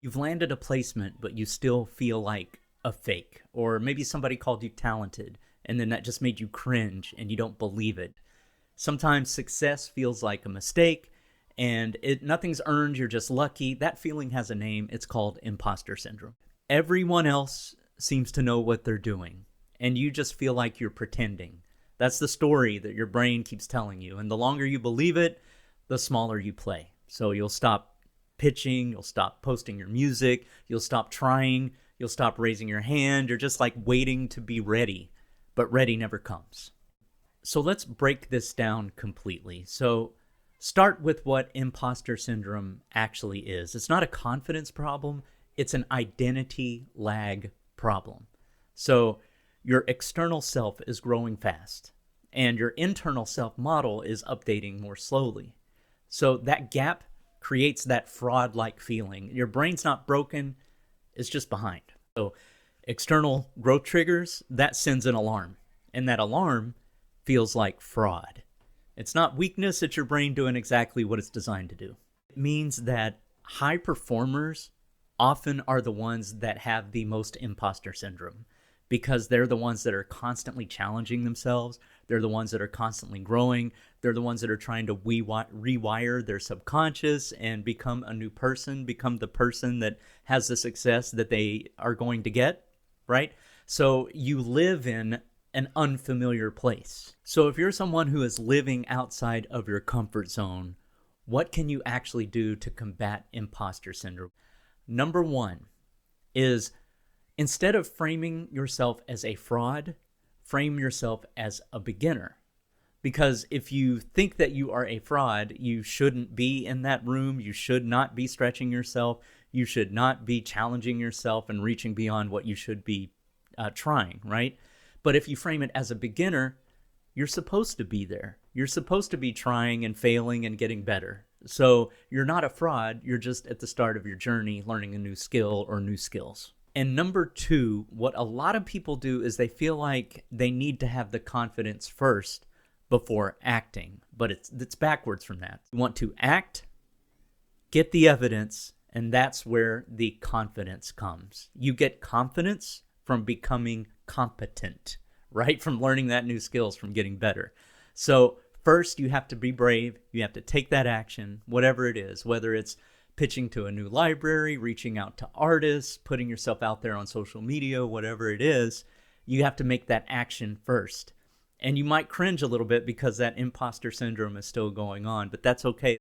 You've landed a placement, but you still feel like a fake. Or maybe somebody called you talented, and then that just made you cringe and you don't believe it. Sometimes success feels like a mistake, and nothing's earned, you're just lucky. That feeling has a name. It's called imposter syndrome. Everyone else seems to know what they're doing, and you just feel like you're pretending. That's the story that your brain keeps telling you. And the longer you believe it, the smaller you play. So you'll stop pitching, you'll stop posting your music, you'll stop trying, you'll stop raising your hand. You're just like waiting to be ready, but ready never comes. So let's break this down completely. So start with what imposter syndrome actually is. It's not a confidence problem, it's an identity lag problem. So your external self is growing fast, and your internal self model is updating more slowly. So that gap creates that fraud-like feeling. Your brain's not broken, it's just behind. So external growth triggers, that sends an alarm, and that alarm feels like fraud. It's not weakness, it's your brain doing exactly what it's designed to do. It means that high performers often are the ones that have the most imposter syndrome, because they're the ones that are constantly challenging themselves. They're the ones that are constantly growing. They're the ones that are trying to rewire their subconscious and become a new person, become the person that has the success that they are going to get, right? So you live in an unfamiliar place. So if you're someone who is living outside of your comfort zone, what can you actually do to combat imposter syndrome? Number one is, instead of framing yourself as a fraud, frame yourself as a beginner. Because if you think that you are a fraud, you shouldn't be in that room. You should not be stretching yourself. You should not be challenging yourself and reaching beyond what you should be trying, right? But if you frame it as a beginner, you're supposed to be there. You're supposed to be trying and failing and getting better. So you're not a fraud. You're just at the start of your journey, learning a new skill or new skills. And number two, what a lot of people do is they feel like they need to have the confidence first before acting. But it's backwards from that. You want to act, get the evidence, and that's where the confidence comes. You get confidence from becoming competent, right? From learning that new skills, from getting better. So first, you have to be brave. You have to take that action, whatever it is, whether it's pitching to a new library, reaching out to artists, putting yourself out there on social media, whatever it is, you have to make that action first. And you might cringe a little bit because that imposter syndrome is still going on, but that's okay.